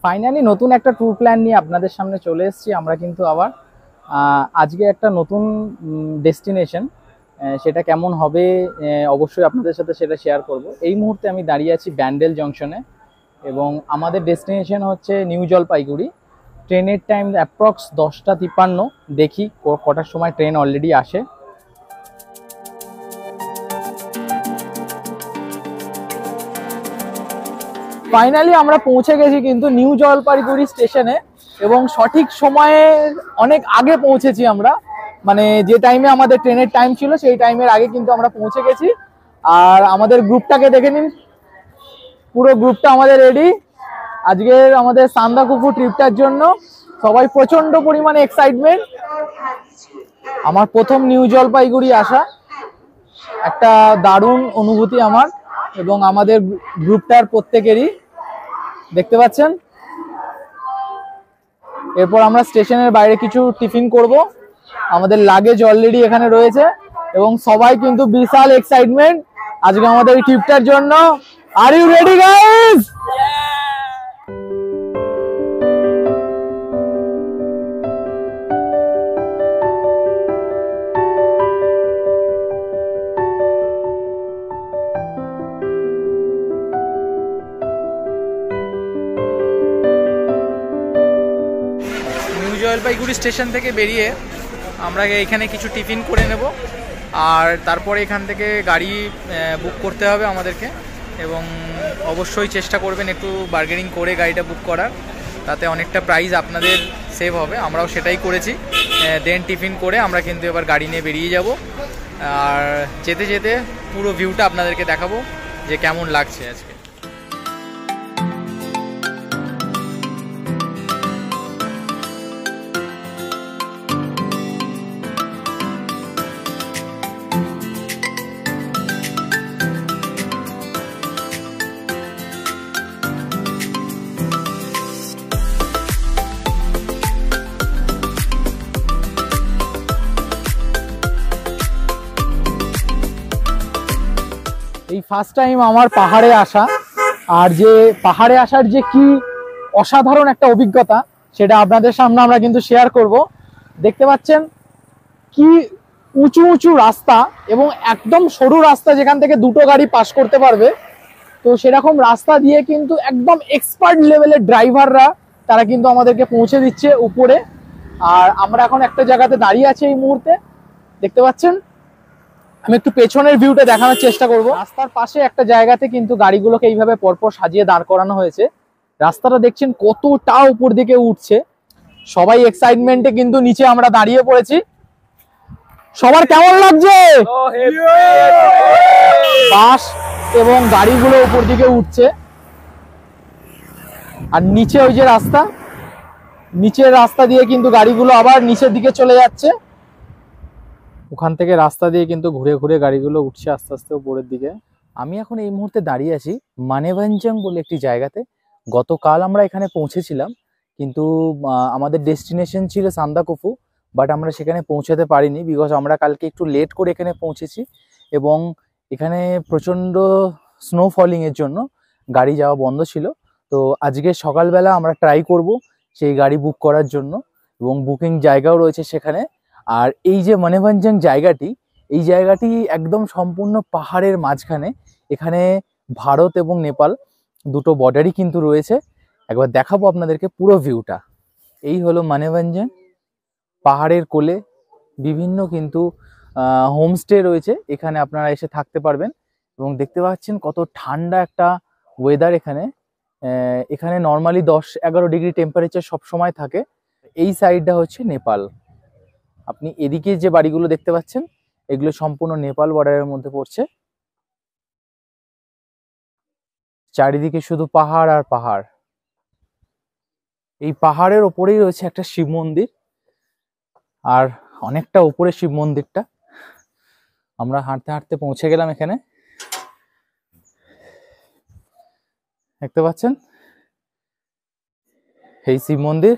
Finally নতুন একটা tour plan নিয়ে আপনাদের সামনে চলে এসেছি আমরা কিন্তু আবার আজকে একটা নতুন ডেস্টিনেশন সেটা কেমন হবে অবশ্যই আপনাদের সাথে সেটা শেয়ার করব। এই মুহূর্তে আমি দাঁড়িয়ে আছি ব্যান্ডেল জংশনে এবং আমাদের ডেস্টিনেশন হচ্ছে নিউ জলপাইগুড়ি। ট্রেনের টাইম অ্যাপ্রক্স 10:53। দেখি কটার সময় ট্রেন অলরেডি আসে। ফাইনালি আমরা পৌঁছে গেছি কিন্তু নিউ জলপাইগুড়ি স্টেশনে এবং সঠিক সময়ে অনেক আগে পৌঁছেছি আমরা, মানে যে টাইমে আমাদের ট্রেনের টাইম ছিল সেই টাইমের আগে কিন্তু আমরা পৌঁছে গেছি। আর আমাদের গ্রুপটাকে দেখে নিন, পুরো গ্রুপটা আমাদের রেডি আজকের আমাদের সান্দাকফু ট্রিপটার জন্য। সবাই প্রচন্ড পরিমাণে এক্সাইটমেন্ট। আমার প্রথম নিউ জলপাইগুড়ি আসা, একটা দারুণ অনুভূতি আমার এবং আমাদের গ্রুপটার প্রত্যেকেরই, দেখতে পাচ্ছেন। এরপর আমরা স্টেশনের বাইরে কিছু টিফিন করব। আমাদের লাগেজ অলরেডি এখানে রয়েছে এবং সবাই কিন্তু বিশাল এক্সাইটমেন্ট আজকে আমাদের এই ট্রিপটার জন্য। আর are ready guys? Jalpaiguri station থেকে বেরিয়ে আমরা এখানে কিছু টিফিন করে নেব আর তারপরে এখান থেকে গাড়ি বুক করতে হবে আমাদেরকে এবং অবশ্যই চেষ্টা করবেন একটু বার্গেনিং করে গাড়িটা বুক করার, তাতে অনেকটা প্রাইস আপনাদের সেভ হবে। আমরাও সেটাই করেছি। দেন টিফিন করে আমরা কিন্তু এবার গাড়ি নিয়ে বেরিয়ে যাব আর যেতে যেতে পুরো ভিউটা আপনাদেরকে দেখাবো যে কেমন লাগছে আজকে। এই ফার্স্ট টাইম আমার পাহাড়ে আসা, আর যে পাহাড়ে আসার যে কি অসাধারণ একটা অভিজ্ঞতা সেটা আপনাদের সামনে আমরা কিন্তু শেয়ার করব। দেখতে পাচ্ছেন কি উঁচু উঁচু রাস্তা এবং একদম সরু রাস্তা যেখান থেকে দুটো গাড়ি পাস করতে পারবে। তো সেরকম রাস্তা দিয়ে কিন্তু একদম এক্সপার্ট লেভেলের ড্রাইভাররা তারা কিন্তু আমাদেরকে পৌঁছে দিচ্ছে উপরে। আর আমরা এখন একটা জায়গাতে দাঁড়িয়ে আছি এই মুহূর্তে, দেখতে পাচ্ছেন। আমি একটু পেছনের ভিউটা দেখানোর চেষ্টা করব। রাস্তার পাশে একটা জায়গাতে কিন্তু গাড়িগুলোকে এইভাবে পরপর সাজিয়ে দাঁড় করানো হয়েছে। রাস্তাটা দেখছেন কতটা উপর দিকে উঠছে। সবাই এক্সাইটমেন্টে কিন্তু নিচে আমরা দাঁড়িয়ে পড়েছি। সবার কেমন লাগছে? বাস এবং গাড়িগুলো উপর দিকে উঠছে আর নিচে ওই যে রাস্তা, নিচের রাস্তা দিয়ে কিন্তু গাড়িগুলো আবার নিচের দিকে চলে যাচ্ছে। ওখান থেকে রাস্তা দিয়ে কিন্তু ঘুরে ঘুরে গাড়িগুলো উঠছে আস্তে আস্তে উপরের দিকে। আমি এখন এই মুহূর্তে দাঁড়িয়ে আছি মানেভঞ্জং বলে একটি জায়গাতে। গতকাল আমরা এখানে পৌঁছেছিলাম কিন্তু আমাদের ডেস্টিনেশন ছিল সান্দাকফু, বাট আমরা সেখানে পৌঁছাতে পারিনি বিকজ আমরা কালকে একটু লেট করে এখানে পৌঁছেছি এবং এখানে প্রচণ্ড স্নোফলিংয়ের জন্য গাড়ি যাওয়া বন্ধ ছিল। তো আজকে সকালবেলা আমরা ট্রাই করব সেই গাড়ি বুক করার জন্য এবং বুকিং জায়গাও রয়েছে সেখানে। আর এই যে মানেভঞ্জং জায়গাটি, এই জায়গাটি একদম সম্পূর্ণ পাহাড়ের মাঝখানে। এখানে ভারত এবং নেপাল দুটো বর্ডারই কিন্তু রয়েছে। একবার দেখাবো আপনাদেরকে পুরো ভিউটা। এই হলো মানেভঞ্জং, পাহাড়ের কোলে বিভিন্ন কিন্তু হোমস্টে রয়েছে, এখানে আপনারা এসে থাকতে পারবেন এবং দেখতে পাচ্ছেন কত ঠান্ডা একটা ওয়েদার এখানে। এখানে নর্মালি 10-11 ডিগ্রি টেম্পারেচার সবসময় থাকে। এই সাইডটা হচ্ছে নেপাল। আপনি এদিকে যে বাড়িগুলো দেখতে পাচ্ছেন এগুলো সম্পূর্ণ নেপাল বর্ডারের মধ্যে পড়ছে। চারিদিকে শুধু পাহাড় আর পাহাড়। এই পাহাড়ের ওপরেই রয়েছে একটা শিব মন্দির আর অনেকটা উপরে শিব মন্দিরটা। আমরা হাঁটতে হাঁটতে পৌঁছে গেলাম এখানে, দেখতে পাচ্ছেন এই শিব মন্দির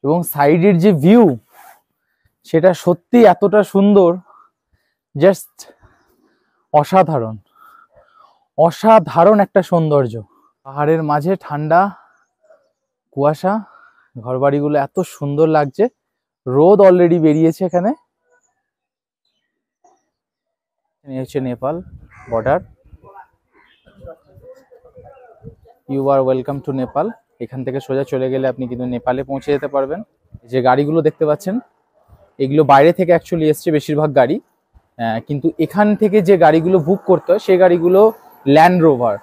এবং সাইডের যে ভিউ সেটা সত্যি এতটা সুন্দর, জাস্ট অসাধারণ অসাধারণ একটা সৌন্দর্য। পাহাড়ের মাঝে ঠান্ডা কুয়াশা, ঘরবাড়িগুলো এত সুন্দর লাগছে। রোদ অলরেডি বেরিয়েছে এখানে। হচ্ছে Nepal border. You are welcome to Nepal. এখান থেকে সোজা চলে গেলে আপনি কিন্তু নেপালে পৌঁছে যেতে পারবেন। যে গাড়িগুলো দেখতে পাচ্ছেন এগুলো বাইরে থেকে অ্যাকচুয়ালি এসছে বেশিরভাগ গাড়ি, কিন্তু এখান থেকে যে গাড়িগুলো বুক করতে হয় সেই গাড়িগুলো ল্যান্ড রোভার,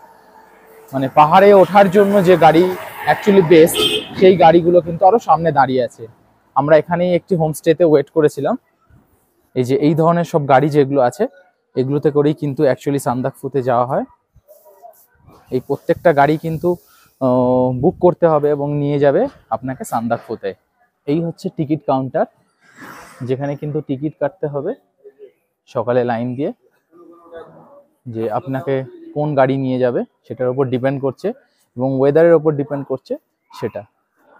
মানে পাহাড়ে ওঠার জন্য যে গাড়ি অ্যাকচুয়ালি বেস্ট, সেই গাড়িগুলো কিন্তু আরো সামনে দাঁড়িয়ে আছে। আমরা এখানেই একটি হোমস্টেতে ওয়েট করেছিলাম। এই যে এই ধরনের সব গাড়ি যেগুলো আছে এগুলোতে করেই কিন্তু অ্যাকচুয়ালি সান্দাকফুতে যাওয়া হয়। এই প্রত্যেকটা গাড়ি কিন্তু বুক করতে হবে এবং নিয়ে যাবে আপনাকে সান্দাকফুতে। এই হচ্ছে টিকিট কাউন্টার, যেখানে কিন্তু টিকিট কাটতে হবে সকালে লাইন দিয়ে। যে আপনাকে কোন গাড়ি নিয়ে যাবে সেটার উপর ডিপেন্ড করছে এবং ওয়েদারের উপর ডিপেন্ড করছে সেটা।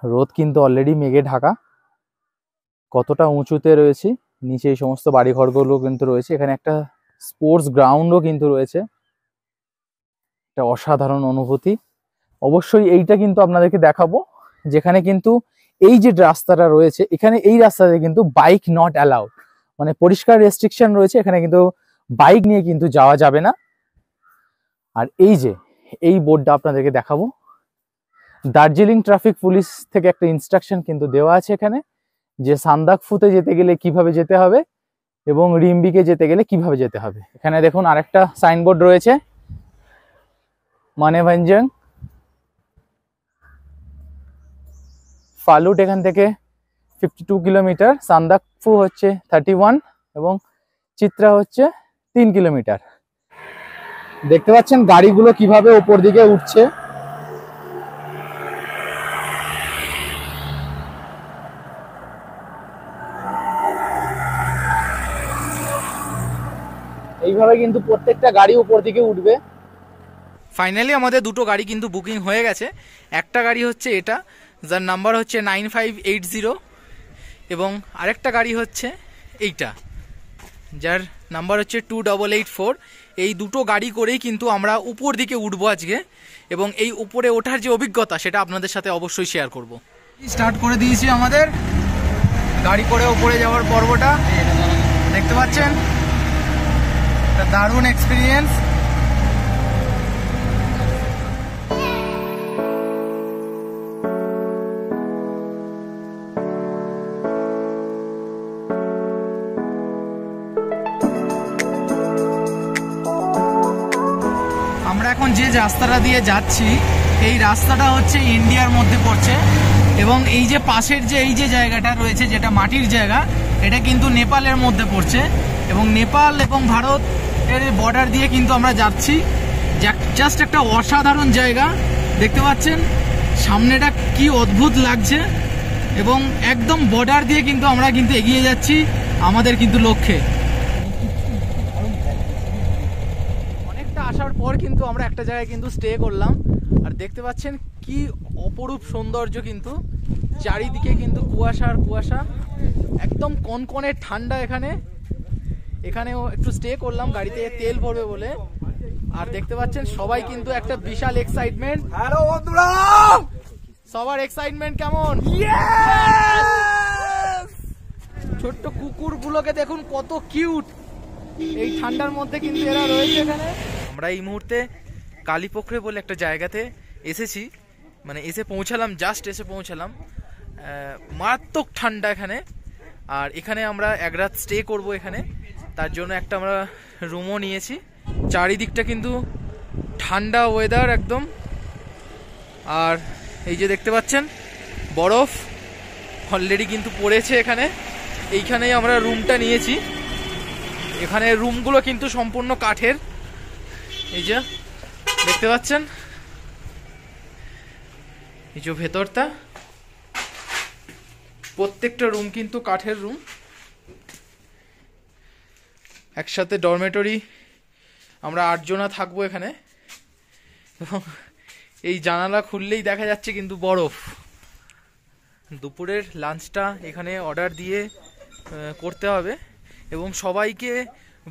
রোদ কিন্তু অলরেডি মেঘে ঢাকা। কতটা উঁচুতে রয়েছে, নিচে এই সমস্ত বাড়িঘরগুলো কিন্তু রয়েছে। এখানে একটা স্পোর্টস গ্রাউন্ডও কিন্তু রয়েছে। একটা অসাধারণ অনুভূতি। অবশ্যই এইটা কিন্তু আপনাদেরকে দেখাবো, যেখানে কিন্তু এই যে রাস্তাটা রয়েছে এখানে এই রাস্তাতে কিন্তু বাইক নট অ্যালাউড, মানে পরিষ্কার রেস্ট্রিকশন রয়েছে। এখানে কিন্তু বাইক নিয়ে কিন্তু যাওয়া যাবে না। আর এই যে এই বোর্ডটা আপনাদেরকে দেখাবো, দার্জিলিং ট্রাফিক পুলিশ থেকে একটা ইনস্ট্রাকশন কিন্তু দেওয়া আছে এখানে, যে সান্দাকফুতে যেতে গেলে কিভাবে যেতে হবে এবং রিম্বিকে যেতে গেলে কিভাবে যেতে হবে। এখানে দেখুন আরেকটা সাইনবোর্ড রয়েছে, মানেভঞ্জং। ফালুট এখান থেকে 52 কিলোমিটার, সান্দাকফু হচ্ছে 31 এবং চিত্রা হচ্ছে 3 কিলোমিটার। দেখতে পাচ্ছেন গাড়িগুলো কিভাবে উপর দিকে উঠছে। এইভাবে কিন্তু প্রত্যেকটা গাড়ি উপর দিকে উঠবে। ফাইনালি আমাদের দুটো গাড়ি কিন্তু বুকিং হয়ে গেছে। একটা গাড়ি হচ্ছে এটা, যার নাম্বার হচ্ছে 9580, এবং আরেকটা গাড়ি হচ্ছে এইটা, যার নাম্বার হচ্ছে 2884। এই দুটো গাড়ি করেই কিন্তু আমরা উপর দিকে উঠবো আজকে, এবং এই উপরে ওঠার যে অভিজ্ঞতা সেটা আপনাদের সাথে অবশ্যই শেয়ার করব। স্টার্ট করে দিয়েছি আমাদের গাড়ি করে উপরে যাওয়ার পর্বটা। দেখতে পাচ্ছেন একটা দারুণ এক্সপিরিয়েন্স। আমরা এখন যে রাস্তাটা দিয়ে যাচ্ছি এই রাস্তাটা হচ্ছে ইন্ডিয়ার মধ্যে পড়ছে, এবং এই যে পাশের যে এই যে জায়গাটা রয়েছে যেটা মাটির জায়গা, এটা কিন্তু নেপালের মধ্যে পড়ছে, এবং নেপাল এবং ভারত এর বর্ডার দিয়ে কিন্তু আমরা যাচ্ছি। জাস্ট একটা অসাধারণ জায়গা। দেখতে পাচ্ছেন সামনেটা কি অদ্ভুত লাগছে, এবং একদম বর্ডার দিয়ে কিন্তু আমরা কিন্তু এগিয়ে যাচ্ছি আমাদের কিন্তু লক্ষ্যে। অনেকটা আসার পর কিন্তু আমরা একটা জায়গায় কিন্তু স্টে করলাম, আর দেখতে পাচ্ছেন কি অপরূপ সৌন্দর্য। কিন্তু চারিদিকে কিন্তু কুয়াশা আর কুয়াশা, একদম কনকনে ঠান্ডা। এখানেও একটু স্টে করলাম গাড়িতে তেল ভরবে বলে। আর দেখতে পাচ্ছেন সবাই কিন্তু একটা বিশাল এক্সাইটমেন্ট। হ্যালো বন্ধুরা, সবার এক্সাইটমেন্ট কেমন? ছোট্ট কুকুরগুলোকে দেখুন কত কিউট। এই ঠান্ডার মধ্যে কিন্তু এরা রয়েছে এখানে। আমরা এই মুহূর্তে কালীপোখরে বলে একটা জায়গাতে এসেছি, মানে এসে পৌঁছালাম, জাস্ট এসে পৌঁছালাম। মারাত্মক ঠান্ডা এখানে, আর এখানে আমরা এক রাত স্টে করব এখানে। তার জন্য একটা আমরা রুমও নিয়েছি। চারিদিকটা কিন্তু ঠান্ডা ওয়েদার একদম। আর এই যে দেখতে পাচ্ছেন বরফ অলরেডি কিন্তু পড়েছে এখানে। এইখানেই আমরা রুমটা নিয়েছি। এখানে রুমগুলো কিন্তু সম্পূর্ণ কাঠের। এই যে দেখতে পাচ্ছেন, এই যে ভেতরটা, প্রত্যেকটা রুম কিন্তু কাঠের রুম। একসাথে ডরমেটরি, আমরা 8 জনা থাকবো এখানে। এবং এই জানালা খুললেই দেখা যাচ্ছে কিন্তু বরফ। দুপুরের লাঞ্চটা এখানে অর্ডার দিয়ে করতে হবে, এবং সবাইকে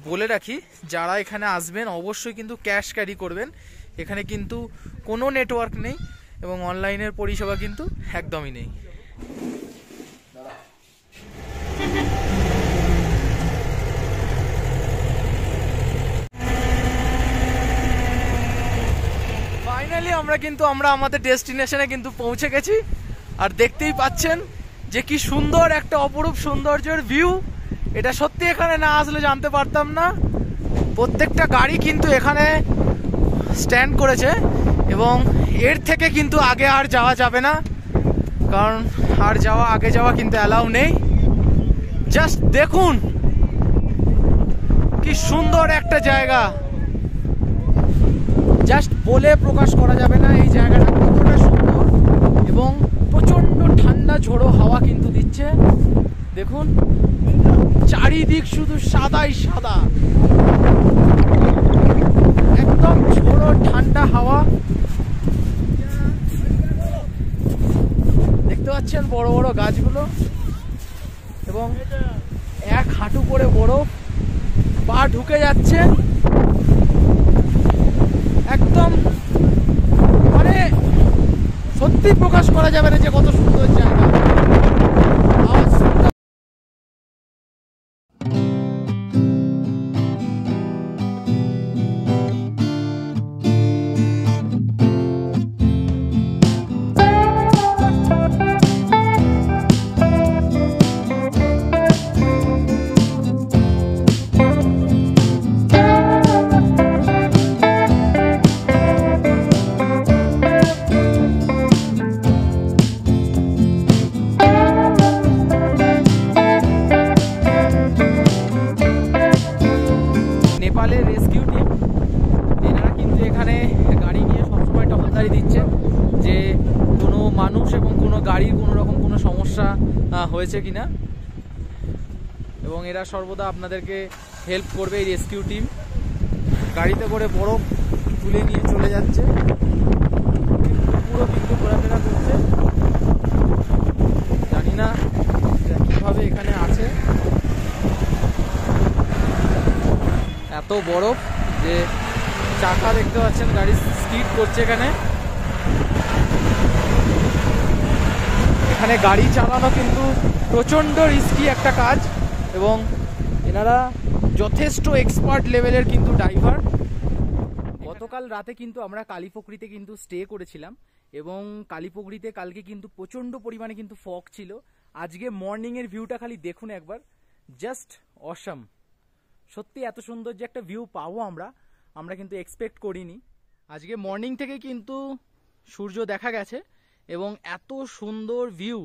বলে রাখি যারা এখানে আসবেন অবশ্যই কিন্তু ক্যাশ ক্যারি করবেন। এখানে কিন্তু কোনো নেটওয়ার্ক নেই, এবং অনলাইনের পরিষেবা কিন্তু একদমই নেই। ফাইনালি আমরা আমাদের ডেস্টিনেশনে কিন্তু পৌঁছে গেছি। আর দেখতেই পাচ্ছেন যে কি সুন্দর একটা অপরূপ সৌন্দর্যের ভিউ। এটা সত্যি এখানে না আসলে জানতে পারতাম না। প্রত্যেকটা গাড়ি কিন্তু এখানে স্ট্যান্ড করেছে এবং এর থেকে কিন্তু আগে আর যাওয়া যাবে না, কারণ আগে যাওয়া কিন্তু অ্যালাউ নেই। জাস্ট দেখুন কি সুন্দর একটা জায়গা, জাস্ট বলে প্রকাশ করা যাবে না এই জায়গাটা কতটা সুন্দর। এবং প্রচন্ড ঠান্ডা ঝোড়ো হাওয়া কিন্তু দিচ্ছে। দেখুন চারিদিক শুধু সাদাই সাদা, একদম ঝোড়ো ঠান্ডা হাওয়া। দেখতে পাচ্ছেন বড় বড় গাছগুলো এবং এক হাঁটু করে বরফ, পা ঢুকে যাচ্ছে একদম, মানে সত্যি প্রকাশ করা যাবে না যে কত সুন্দর জায়গা। নেপালের রেস্কিউ টিম, এনারা কিন্তু এখানে গাড়ি নিয়ে সবসময় টহলদারি দিচ্ছে যে কোনো মানুষ এবং কোনো গাড়ির কোনো রকম কোনো সমস্যা হয়েছে কিনা, এবং এরা সর্বদা আপনাদেরকে হেল্প করবে। এই রেস্কিউ টিম গাড়িতে করে বরফ তুলে নিয়ে চলে যাচ্ছে, পুরো কিন্তু ঘোরাফেরা করছে। জানি না কিভাবে এখানে আছে, এত বরফ যে চাকা দেখতে পাচ্ছেন গাড়ি স্কিড করছে। এখানে গাড়ি চালানো কিন্তু প্রচন্ড রিস্কি একটা কাজ এবং এনারা যথেষ্ট এক্সপার্ট লেভেলের কিন্তু ড্রাইভার। গতকাল রাতে কিন্তু আমরা কালীপুকুরিতে কিন্তু স্টে করেছিলাম এবং কালীপুকুরিতে কালকে কিন্তু প্রচন্ড পরিমাণে কিন্তু ফগ ছিল। আজকে মর্নিং এর ভিউটা খালি দেখুন একবার, জাস্ট অসাম। সত্যি এত সুন্দর যে একটা ভিউ পাবো আমরা কিন্তু এক্সপেক্ট করিনি। আজকে মর্নিং থেকে কিন্তু সূর্য দেখা গেছে এবং এত সুন্দর ভিউ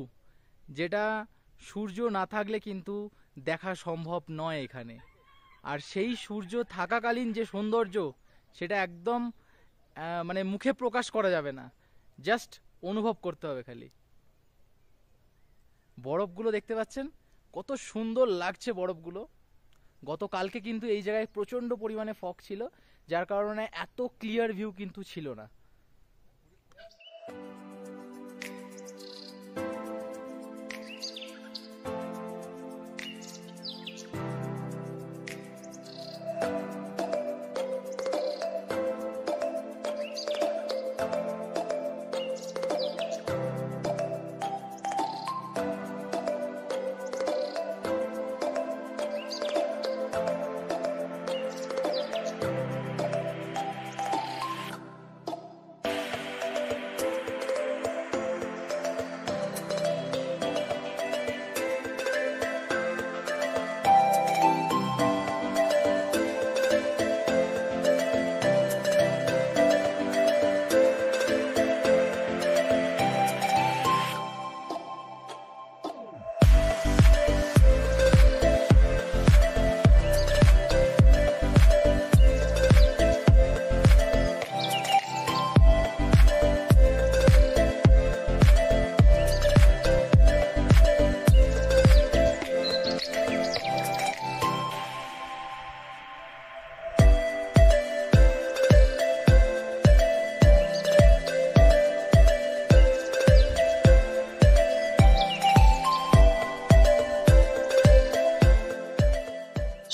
যেটা সূর্য না থাকলে কিন্তু দেখা সম্ভব নয় এখানে। আর সেই সূর্য থাকাকালীন যে সৌন্দর্য সেটা একদম মানে মুখে প্রকাশ করা যাবে না, জাস্ট অনুভব করতে হবে খালি। বরফগুলো দেখতে পাচ্ছেন কত সুন্দর লাগছে বরফগুলো। গতকালকে কিন্তু এই জায়গায় প্রচন্ড পরিমাণে ফগ ছিল, যার কারণে এত ক্লিয়ার ভিউ কিন্তু ছিল না।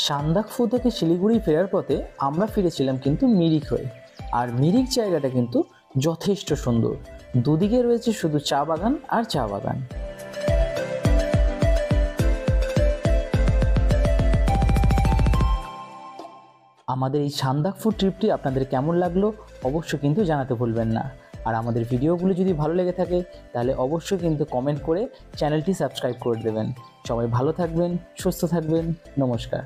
সান্দাকফু থেকে শিলিগুড়ি ফেরার পথে আমরা ফিরেছিলাম কিন্তু মিরিক হয়ে। আর মিরিক জায়গাটা কিন্তু যথেষ্ট সুন্দর। দুদিকে রয়েছে শুধু চা বাগান আর চা বাগান। আমাদের এই সান্দাকফু ট্রিপটি আপনাদের কেমন লাগলো অবশ্যই কিন্তু জানাতে ভুলবেন না। আর আমাদের ভিডিওগুলো যদি ভালো লেগে থাকে তাহলে অবশ্যই কিন্তু কমেন্ট করে চ্যানেলটি সাবস্ক্রাইব করে দেবেন। সবাই ভালো থাকবেন, সুস্থ থাকবেন, নমস্কার।